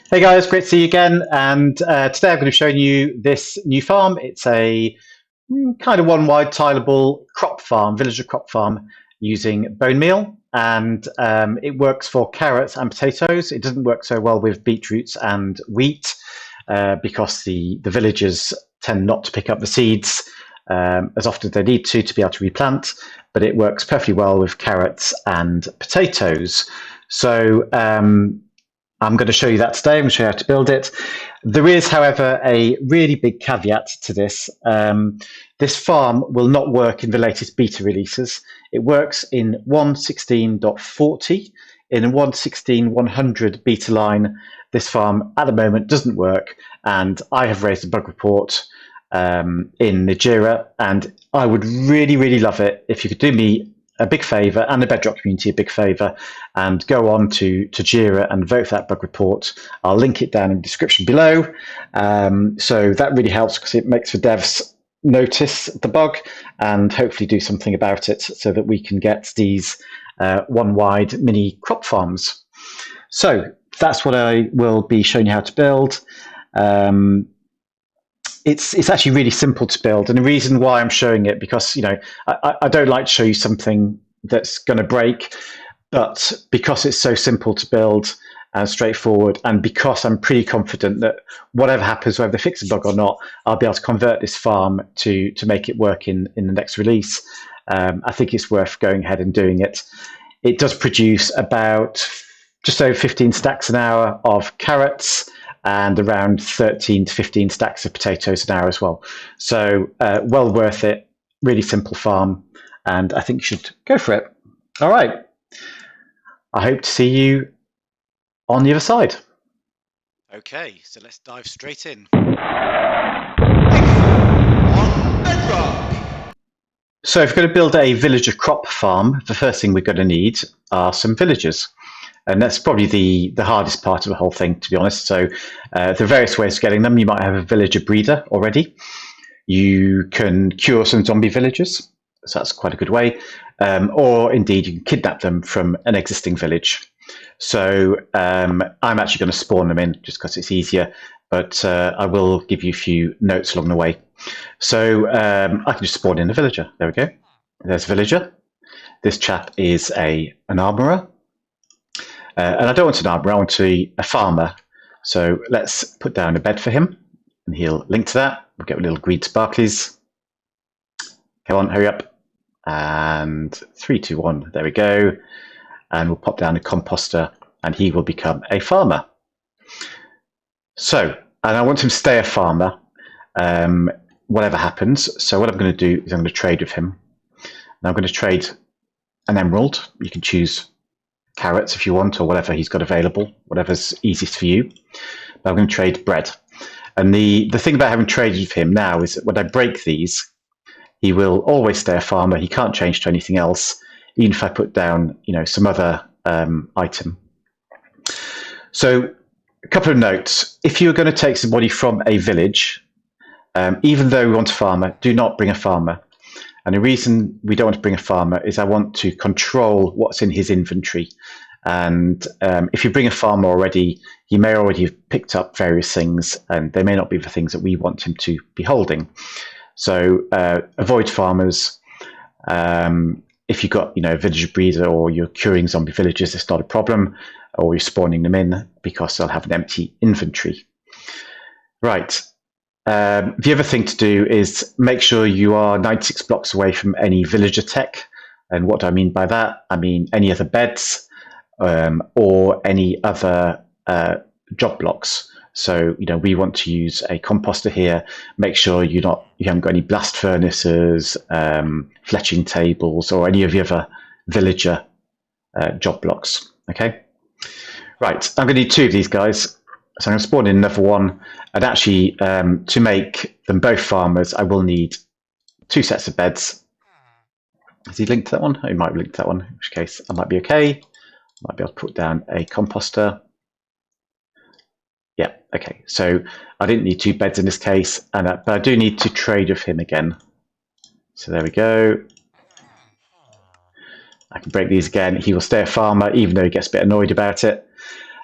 Hey guys, great to see you again. And today I'm going to be showing you this new farm. It's a kind of one wide tileable crop farm, villager crop farm using bone meal. And it works for carrots and potatoes. It doesn't work so well with beetroots and wheat because the villagers tend not to pick up the seeds as often as they need to be able to replant. But it works perfectly well with carrots and potatoes. So I'm going to show you that today. I'm going to show you how to build it. There is, however, a really big caveat to this. This farm will not work in the latest beta releases. It works in 1.16.40. In 1.16.100 beta line, this farm at the moment doesn't work, and I have raised a bug report in Nigeria, and I would really, really love it if you could do me a big favour and the Bedrock community a big favour and go on to Jira and vote for that bug report. I'll link it down in the description below. So that really helps because it makes the devs notice the bug and hopefully do something about it so that we can get these one wide mini crop farms. So that's what I will be showing you how to build. It's actually really simple to build, and the reason why I'm showing it because I don't like to show you something that's going to break, but because it's so simple to build and straightforward, and because I'm pretty confident that whatever happens, whether they fix a bug or not, I'll be able to convert this farm to make it work in the next release. I think it's worth going ahead and doing it. It does produce about just over 15 stacks an hour of carrots and around 13 to 15 stacks of potatoes an hour as well. So well worth it, really simple farm, and I think you should go for it. All right. I hope to see you on the other side. Okay, so let's dive straight in. So if we're going to build a villager crop farm, the first thing we're going to need are some villagers. And that's probably the hardest part of the whole thing, to be honest. So there are various ways of getting them. You might have a villager breeder already. You can cure some zombie villagers. So that's quite a good way. Or indeed, you can kidnap them from an existing village. So I'm actually going to spawn them in just because it's easier. But I will give you a few notes along the way. So I can just spawn in a villager. There we go. There's a villager. This chap is an armourer. And I don't want an armourer, I want a farmer. So let's put down a bed for him, and he'll link to that. We'll get little green sparklies. Come on, hurry up. And 3, 2, 1, there we go. And we'll pop down a composter, and he will become a farmer. So, and I want him to stay a farmer, whatever happens. So what I'm going to do is I'm going to trade with him. And I'm going to trade an emerald. You can choose carrots if you want, or whatever he's got available, whatever's easiest for you. But I'm going to trade bread. And the thing about having traded with him now is that when I break these, he will always stay a farmer. He can't change to anything else, even if I put down, some other item. So a couple of notes. If you're going to take somebody from a village, even though we want a farmer, do not bring a farmer. And the reason we don't want to bring a farmer is I want to control what's in his inventory. And if you bring a farmer already, he may already have picked up various things, and they may not be the things that we want him to be holding. So avoid farmers. If you've got a villager breeder or you're curing zombie villagers, it's not a problem. Or you're spawning them in because they'll have an empty inventory. Right. The other thing to do is make sure you are 96 blocks away from any villager tech. And what do I mean by that? I mean any other beds or any other job blocks. So, we want to use a composter here. Make sure you haven't got any blast furnaces, fletching tables, or any of the other villager job blocks. Okay. Right. I'm going to need 2 of these guys. So I'm going to spawn in another one, and actually to make them both farmers, I will need 2 sets of beds. Is he linked to that one? Oh, he might be linked to that one, in which case I might be okay. Might be able to put down a composter. Yeah, okay. So I didn't need 2 beds in this case, but I do need to trade with him again. So there we go. I can break these again. He will stay a farmer, even though he gets a bit annoyed about it.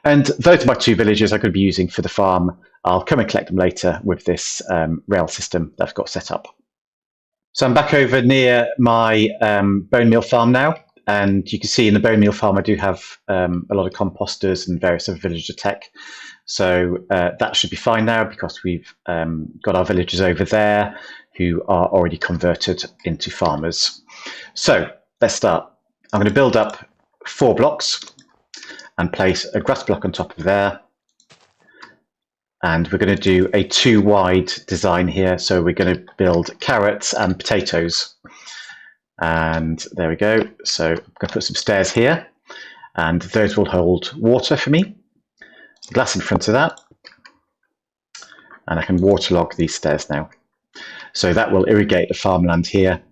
And those are my 2 villages I'm going to be using for the farm. I'll come and collect them later with this rail system that I've got set up. So I'm back over near my bone meal farm now, and you can see in the bone meal farm I do have a lot of composters and various other villager tech. So that should be fine now because we've got our villagers over there who are already converted into farmers. So let's start. I'm going to build up 4 blocks and place a grass block on top of there. And we're going to do a 2 wide design here. So we're going to build carrots and potatoes. And there we go. So I'm going to put some stairs here, and those will hold water for me. Glass in front of that. And I can waterlog these stairs now. So that will irrigate the farmland here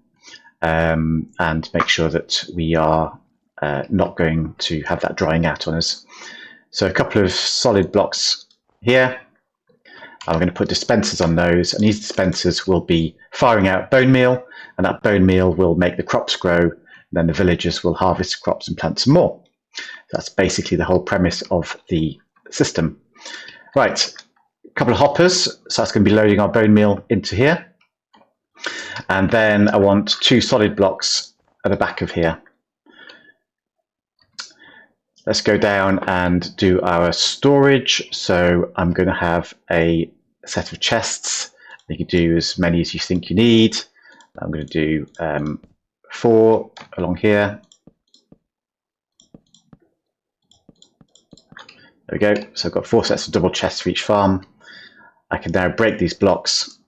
and make sure that we are not going to have that drying out on us. So a couple of solid blocks here. I'm going to put dispensers on those, and these dispensers will be firing out bone meal, and that bone meal will make the crops grow, and then the villagers will harvest the crops and plant some more. That's basically the whole premise of the system. Right, a couple of hoppers, so that's going to be loading our bone meal into here. And then I want 2 solid blocks at the back of here. Let's go down and do our storage. So I'm going to have a set of chests. You can do as many as you think you need. I'm going to do 4 along here. There we go. So I've got 4 sets of double chests for each farm. I can now break these blocks,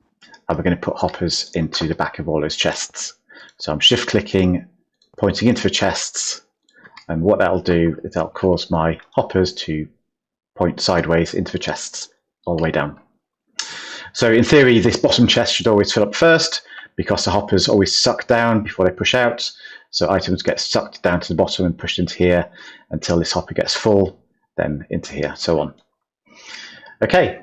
and we're going to put hoppers into the back of all those chests. So I'm shift clicking, pointing into the chests. And what that'll do is that'll cause my hoppers to point sideways into the chests all the way down. So in theory, this bottom chest should always fill up first because the hoppers always suck down before they push out. So items get sucked down to the bottom and pushed into here until this hopper gets full, then into here, so on. Okay,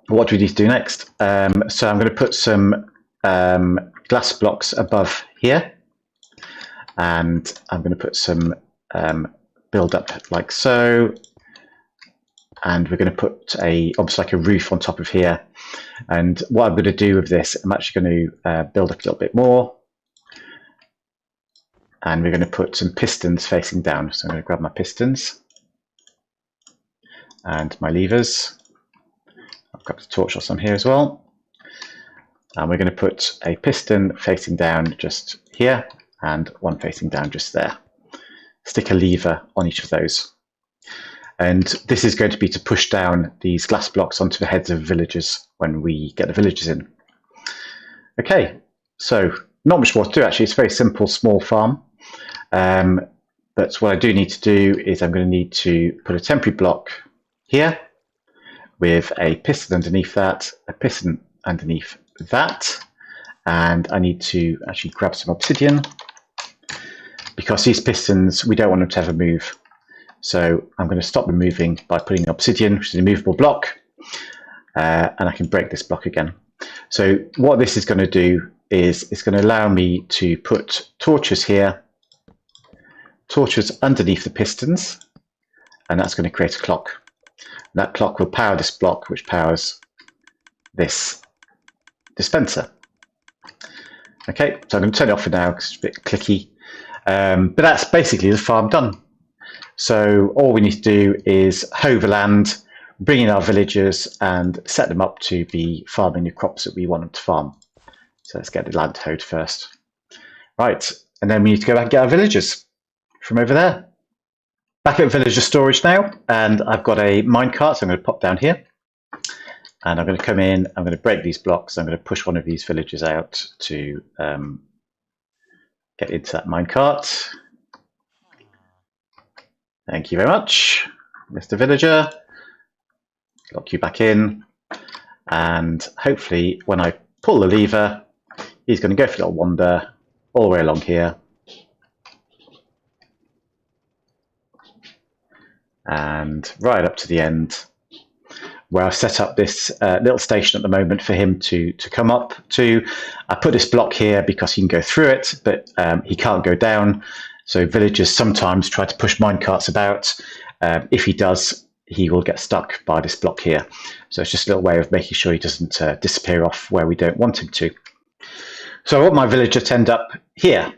what do we need to do next? So I'm going to put some glass blocks above here. And I'm going to put some build up like so, and we're going to put almost like a roof on top of here. And what I'm going to do with this, I'm actually going to build up a little bit more, and we're going to put some pistons facing down. So I'm going to grab my pistons and my levers. I've got the torch on here as well, and we're going to put a piston facing down just here, and one facing down just there. Stick a lever on each of those. And this is going to be to push down these glass blocks onto the heads of villagers when we get the villagers in. Okay, so not much more to do actually. It's a very simple, small farm. But what I do need to do is I'm going to need to put a temporary block here with a piston underneath that, a piston underneath that, and I need to actually grab some obsidian, because these pistons, we don't want them to ever move. So I'm going to stop them moving by putting obsidian, which is a movable block, and I can break this block again. So what this is going to do is it's going to allow me to put torches here, torches underneath the pistons, and that's going to create a clock. And that clock will power this block, which powers this dispenser. Okay, so I'm going to turn it off for now because it's a bit clicky. But that's basically the farm done. So all we need to do is hoe the land, bring in our villagers and set them up to be farming the crops that we want them to farm. So let's get the land hoed first. Right, and then we need to go back and get our villagers from over there. Back at villager storage now, and I've got a minecart, so I'm going to pop down here. And I'm going to come in, I'm going to break these blocks, I'm going to push one of these villagers out to get into that minecart. Thank you very much, Mr. Villager. Lock you back in, and hopefully when I pull the lever, he's going to go for a little wander all the way along here. And right up to the end, where I've set up this little station at the moment for him to come up to. I put this block here because he can go through it, but he can't go down. So villagers sometimes try to push minecarts about, If he does, he will get stuck by this block here. So it's just a little way of making sure he doesn't disappear off where we don't want him to. So I want my villager to end up here.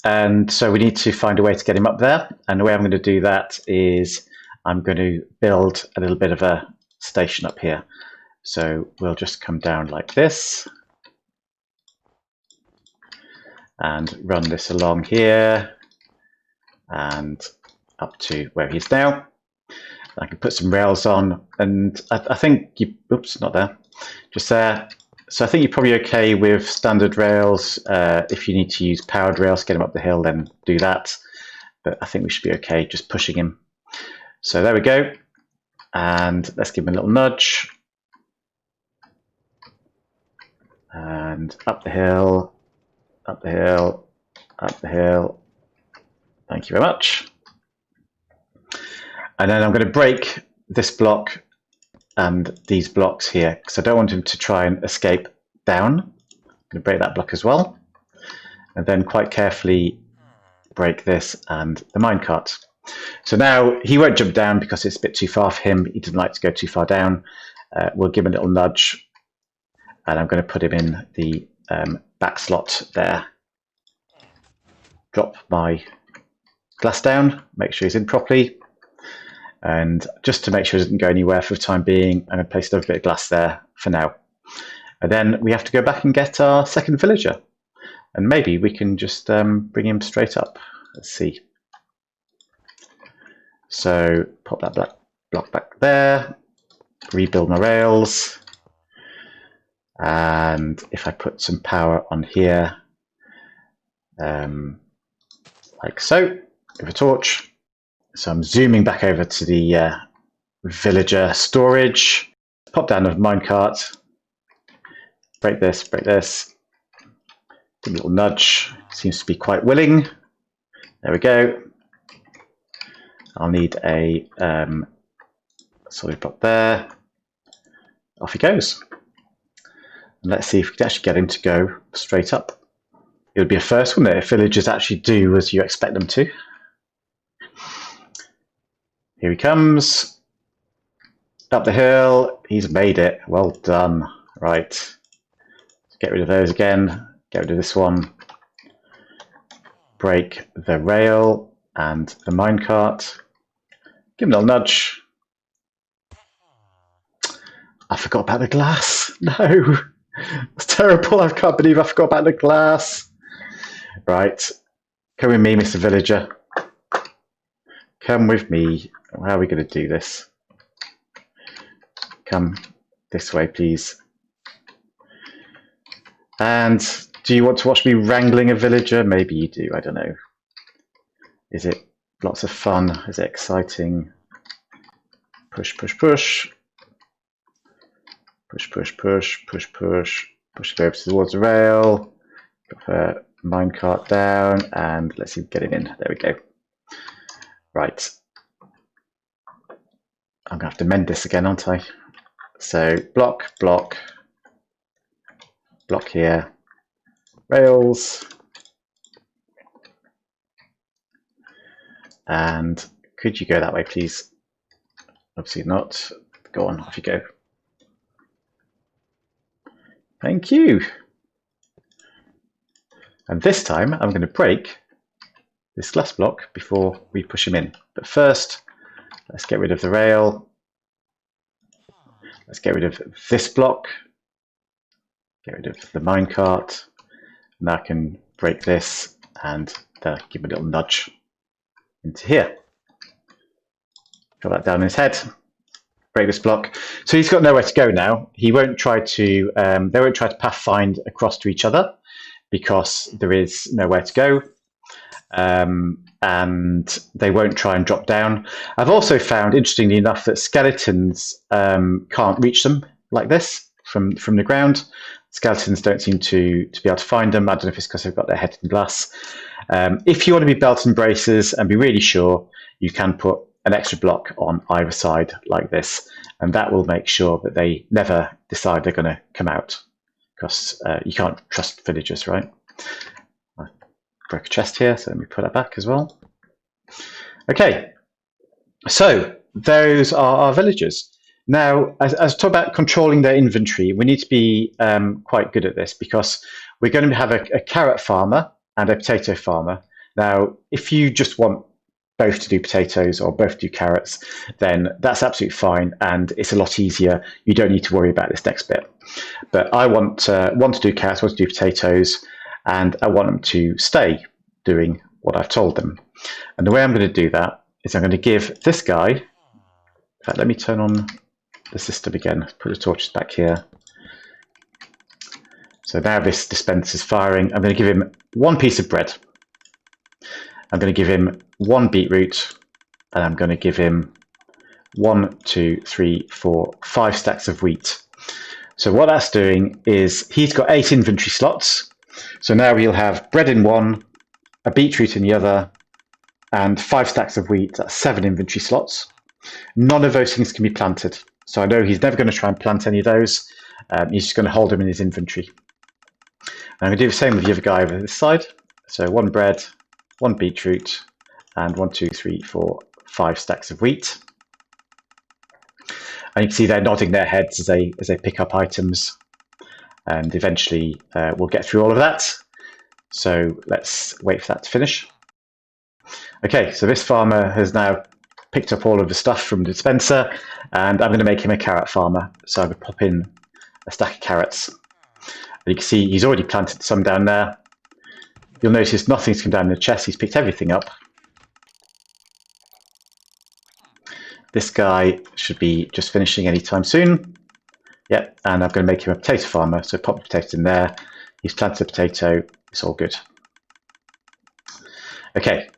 And so we need to find a way to get him up there. And the way I'm going to do that is I'm going to build a little bit of a station up here. So we'll just come down like this and run this along here and up to where he's now. I can put some rails on, and I think you, oops, not there, just there. So I think you're probably okay with standard rails. If you need to use powered rails to get him up the hill, then do that. But I think we should be okay just pushing him. So there we go. And let's give him a little nudge. And up the hill, up the hill, up the hill. Thank you very much. And then I'm going to break this block and these blocks here because I don't want him to try and escape down. I'm going to break that block as well. And then quite carefully break this and the minecart. So now he won't jump down because it's a bit too far for him. He doesn't like to go too far down. We'll give him a little nudge. And I'm going to put him in the back slot there. Drop my glass down, make sure he's in properly. And just to make sure it doesn't go anywhere for the time being, I'm going to place another bit of glass there for now. And then we have to go back and get our second villager. And maybe we can just bring him straight up. Let's see. So pop that block back there, rebuild my rails. And if I put some power on here, like so, with a torch. So I'm zooming back over to the villager storage. Pop down the minecart. Break this, break this. Give a little nudge. Seems to be quite willing. There we go. I'll need a solid block there. Off he goes. And let's see if we can actually get him to go straight up. It would be a first, wouldn't it, if villagers actually do as you expect them to. Here he comes. Up the hill. He's made it. Well done. Right. Get rid of those again. Get rid of this one. Break the rail and the minecart. Give him a little nudge. I forgot about the glass. No. It's terrible. I can't believe I forgot about the glass. Right. Come with me, Mr. Villager. Come with me. How are we going to do this? Come this way, please. And do you want to watch me wrangling a villager? Maybe you do. I don't know. Is it lots of fun? Is it exciting? Push, push, push. Push, push, push, push, push. Push it over towards the rail. Got her minecart down, and let's see, get it in. There we go. Right. I'm going to have to mend this again, aren't I? So block, block, block here. Rails. And could you go that way, please? Obviously not. Go on, off you go. Thank you. And this time I'm going to break this glass block before we push him in. But first, let's get rid of the rail. Let's get rid of this block. Get rid of the minecart. Now I can break this and give him a little nudge into here. Drop that down his head. Break this block. So he's got nowhere to go now. He won't try to. They won't try to pathfind across to each other because there is nowhere to go, and they won't try and drop down. I've also found, interestingly enough, that skeletons can't reach them like this from the ground. Skeletons don't seem to be able to find them. I don't know if it's because they've got their head in glass. If you want to be belt and braces and be really sure, you can put an extra block on either side like this, and that will make sure that they never decide they're going to come out, because you can't trust villagers, right? I broke a chest here, so let me put that back as well. Okay, So those are our villagers. Now, as talk about controlling their inventory, we need to be quite good at this because we're going to have a carrot farmer and a potato farmer. Now, if you just want both to do potatoes or both to do carrots, then that's absolutely fine, and it's a lot easier. You don't need to worry about this next bit. But I want to do carrots, want to do potatoes, and I want them to stay doing what I've told them. And the way I'm going to do that is I'm going to give this guy, in fact, let me turn on the system again, put the torches back here. So now this dispenser is firing. I'm going to give him one piece of bread. I'm going to give him one beetroot, and I'm going to give him 1, 2, 3, 4, 5 stacks of wheat. So what that's doing is he's got 8 inventory slots. So now he'll have bread in one, a beetroot in the other, and 5 stacks of wheat. That's 7 inventory slots. None of those things can be planted. So I know he's never going to try and plant any of those. He's just going to hold them in his inventory. And I'm going to do the same with the other guy over this side. So 1 bread, 1 beetroot, and 1, 2, 3, 4, 5 stacks of wheat. And you can see they're nodding their heads as they pick up items. And eventually we'll get through all of that. So let's wait for that to finish. Okay, so this farmer has now picked up all of the stuff from the dispenser, and I'm going to make him a carrot farmer. So I'm going to pop in a stack of carrots. And you can see he's already planted some down there. You'll notice nothing's come down in the chest. He's picked everything up. This guy should be just finishing anytime soon. Yep, and I'm going to make him a potato farmer. So pop the potato in there. He's planted a potato. It's all good. Okay,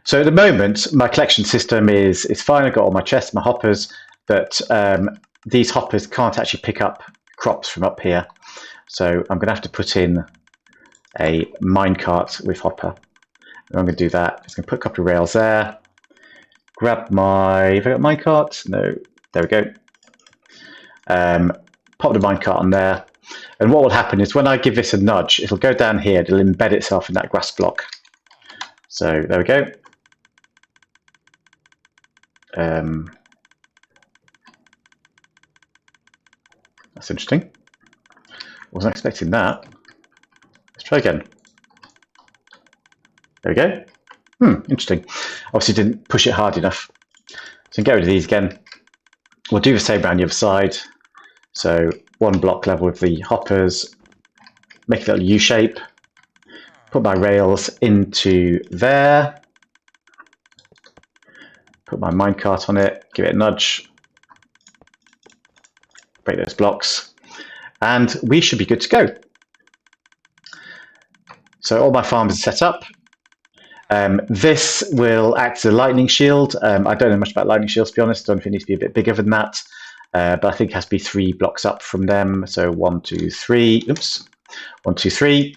so at the moment, my collection system is fine. I've got all my chests, my hoppers, but these hoppers can't actually pick up crops from up here. So I'm going to have to put in a minecart with hopper. And I'm going to do that. Just going to put a couple of rails there. Grab my, have I got minecart? No, there we go. Pop the minecart on there. And what will happen is when I give this a nudge, it'll go down here, it'll embed itself in that grass block. So there we go. That's interesting. Wasn't expecting that. Let's try again. There we go. Interesting. Obviously didn't push it hard enough. So get rid of these again. We'll do the same around the other side. So 1 block level with the hoppers. Make a little U shape. Put my rails into there. Put my minecart on it. Give it a nudge. Break those blocks. And we should be good to go. So all my farms are set up. This will act as a lightning shield. I don't know much about lightning shields, to be honest. I don't know if it needs to be a bit bigger than that. But I think it has to be 3 blocks up from them. So 1, 2, 3. Oops. 1, 2, 3.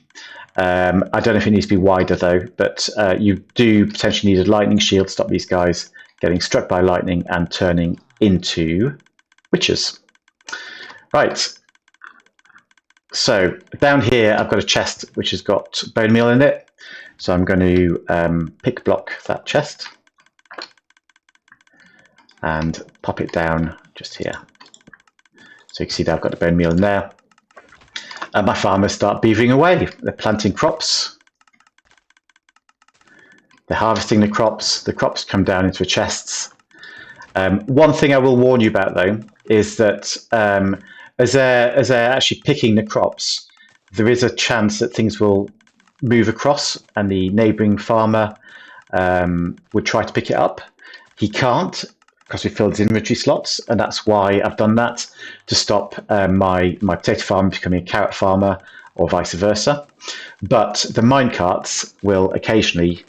I don't know if it needs to be wider though, but you do potentially need a lightning shield to stop these guys getting struck by lightning and turning into witches. Right. So down here, I've got a chest which has got bone meal in it. So I'm going to pick block that chest and pop it down just here. So you can see that I've got the bone meal in there. And my farmers start beavering away. They're planting crops. They're harvesting the crops. The crops come down into the chests. One thing I will warn you about, though, is that as they're actually picking the crops, there is a chance that things will move across and the neighbouring farmer would try to pick it up. He can't because we filled his inventory slots, and that's why I've done that, to stop my potato farm becoming a carrot farmer or vice versa. But the minecarts will occasionally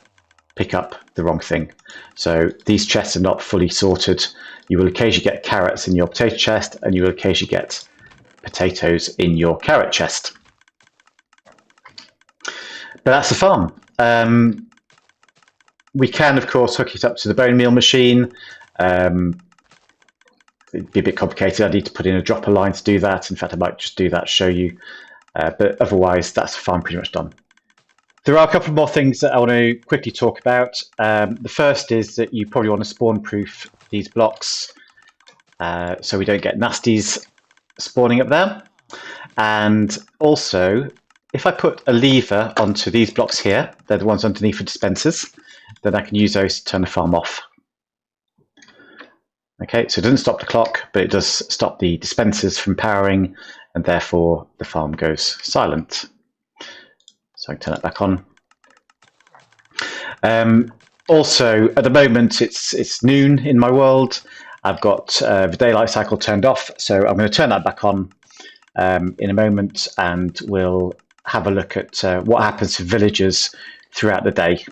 pick up the wrong thing. So these chests are not fully sorted. You will occasionally get carrots in your potato chest, and you will occasionally get potatoes in your carrot chest. But that's the farm. We can, of course, hook it up to the bone meal machine. It'd be a bit complicated. I need to put in a dropper line to do that. In fact, I might just do that, show you. But otherwise, that's the farm pretty much done. There are a couple more things that I want to quickly talk about. The first is that you probably want to spawn-proof these blocks so we don't get nasties spawning up there. And also, if I put a lever onto these blocks here, they're the ones underneath the dispensers, then I can use those to turn the farm off. Okay, so it doesn't stop the clock, but it does stop the dispensers from powering, and therefore the farm goes silent. So I can turn that back on. Also, at the moment, it's noon in my world. I've got the daylight cycle turned off, so I'm going to turn that back on in a moment, and we'll have a look at what happens to villagers throughout the day.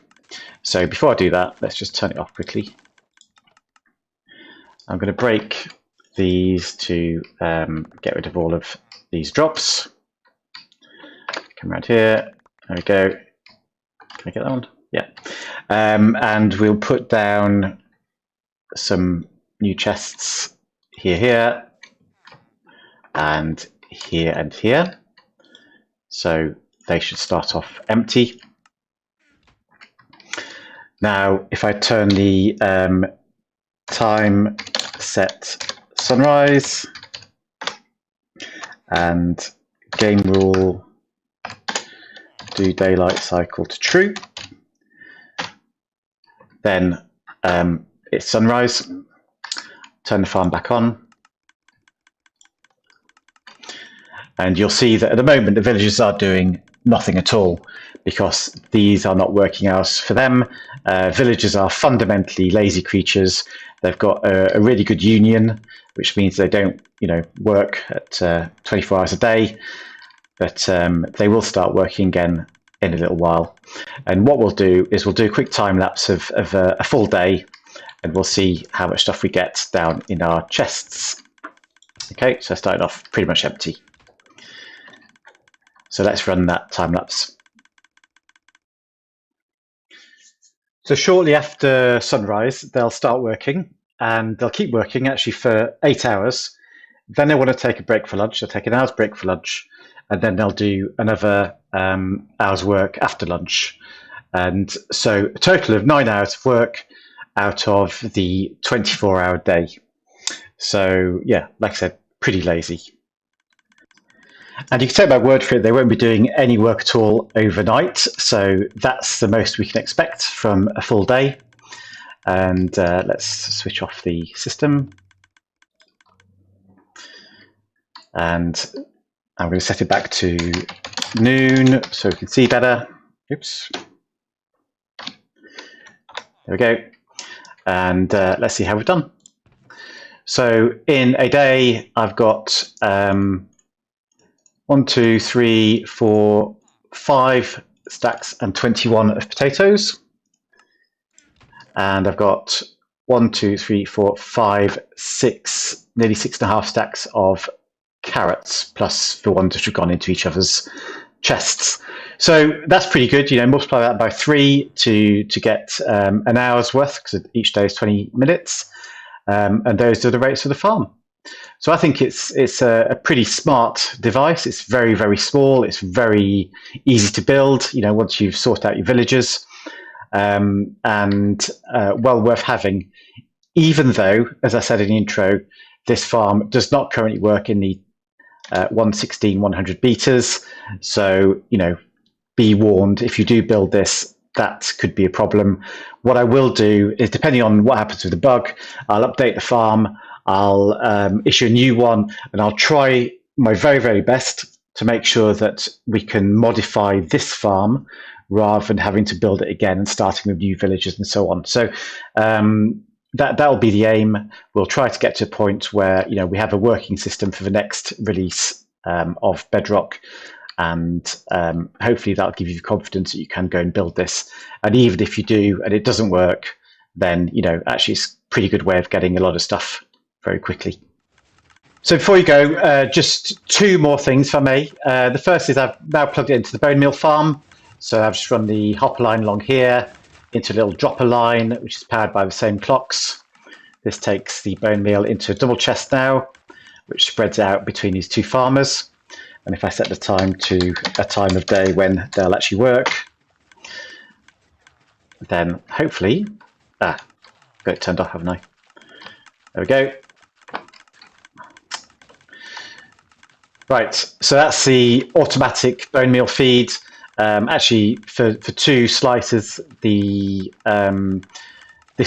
So before I do that, let's just turn it off quickly. I'm going to break these to get rid of all of these drops. Come around here. There we go. Can I get that one? Yeah. And we'll put down some new chests here, and here. So they should start off empty. Now, if I turn the time set sunrise and game rule do daylight cycle to true, then it's sunrise. Turn the farm back on, and you'll see that at the moment the villagers are doing nothing at all because these are not working hours for them. Villagers are fundamentally lazy creatures. They've got a really good union, which means they don't, work at 24 hours a day, but they will start working again in a little while. And what we'll do is we'll do a quick time lapse of a full day, and we'll see how much stuff we get down in our chests. Okay, so I started off pretty much empty. So let's run that time lapse. So shortly after sunrise, they'll start working, and they'll keep working actually for 8 hours. Then they want to take a break for lunch. They'll take an hour's break for lunch, and then they'll do another hour's work after lunch. And so a total of 9 hours of work out of the 24-hour day. So yeah, like I said, pretty lazy. And you can take my word for it, they won't be doing any work at all overnight. So that's the most we can expect from a full day. And let's switch off the system. And I'm going to set it back to noon so we can see better. Oops. There we go. And let's see how we've done. So in a day, I've got 1, 2, 3, 4, 5 stacks and 21 of potatoes. And I've got 1, 2, 3, 4, 5, 6, nearly 6.5 stacks of carrots, plus the ones which have gone into each other's chests. So that's pretty good. Multiply that by 3 to get an hour's worth, because each day is 20 minutes. And those are the rates for the farm. So I think it's a pretty smart device. It's very, very small. It's very easy to build, once you've sorted out your villagers, and well worth having, even though, as I said in the intro, this farm does not currently work in the 116/100 betas. So, be warned, if you do build this, that could be a problem. What I will do is, depending on what happens with the bug, I'll update the farm, I'll issue a new one, and I'll try my very, very best to make sure that we can modify this farm rather than having to build it again and starting with new villages and so on. So that'll be the aim. We'll try to get to a point where we have a working system for the next release of Bedrock, and hopefully that'll give you the confidence that you can go and build this. And even if you do and it doesn't work, then actually it's a pretty good way of getting a lot of stuff very quickly. So before you go, just 2 more things, if I may. The first is I've now plugged it into the bone meal farm. So I've just run the hopper line along here into a little dropper line, which is powered by the same clocks. This takes the bone meal into a double chest now, which spreads out between these 2 farmers. And if I set the time to a time of day when they'll actually work, then hopefully, got it turned off, haven't I? There we go. Right, so that's the automatic bone meal feed. Actually, for 2 slices, this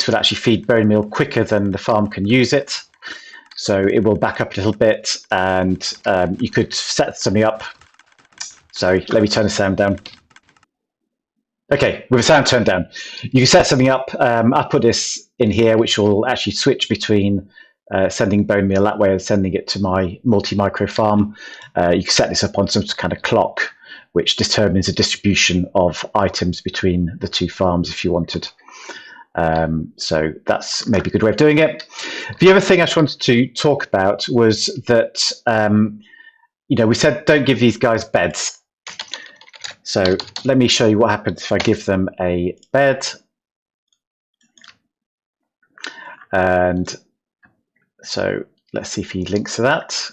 would actually feed bone meal quicker than the farm can use it. So it will back up a little bit, and you could set something up. Sorry, let me turn the sound down. Okay, with the sound turned down, you can set something up. I'll put this in here, which will actually switch between sending bone meal that way and sending it to my multi-micro farm. You can set this up on some kind of clock, which determines the distribution of items between the 2 farms if you wanted. So that's maybe a good way of doing it. The other thing I just wanted to talk about was that, we said don't give these guys beds. So let me show you what happens if I give them a bed. And so let's see if he links to that.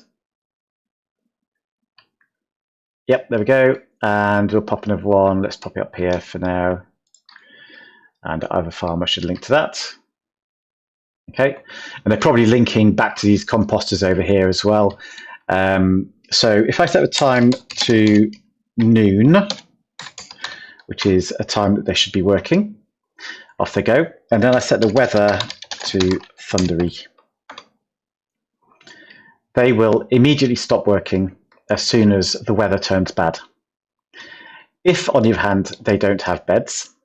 Yep, there we go. And we'll pop another one. Let's pop it up here for now. And either farmer should link to that. Okay, and they're probably linking back to these composters over here as well. So if I set the time to noon, which is a time that they should be working, off they go. And then I set the weather to thundery. They will immediately stop working as soon as the weather turns bad. If, on the other hand, they don't have beds,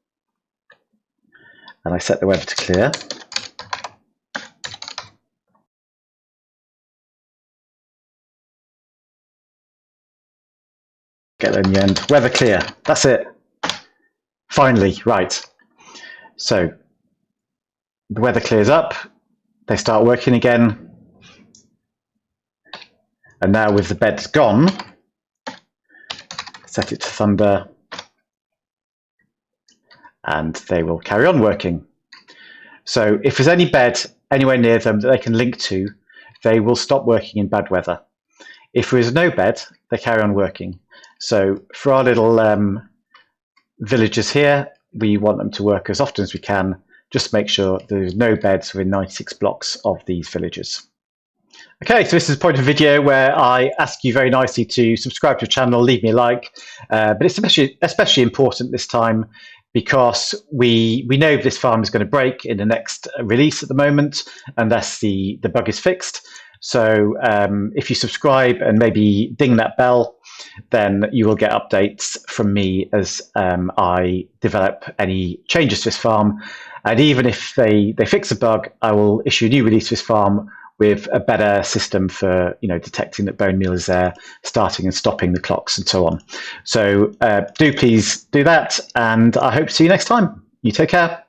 and I set the weather to clear, get there in the end. Weather clear. That's it. Finally, right. So the weather clears up. They start working again. And now with the beds gone, set it to thunder. And they will carry on working. So if there's any bed anywhere near them that they can link to, they will stop working in bad weather. If there is no bed, they carry on working. So for our little villagers here, we want them to work as often as we can, just to make sure there's no beds within 96 blocks of these villages. Okay, so this is a point of video where I ask you very nicely to subscribe to the channel, leave me a like, but it's especially important this time because we know this farm is going to break in the next release at the moment, unless the bug is fixed. So if you subscribe and maybe ding that bell, then you will get updates from me as I develop any changes to this farm. And even if they fix a bug, I will issue a new release to this farm with a better system for detecting that bone meal is there, starting and stopping the clocks and so on. So do please do that, and I hope to see you next time. You take care.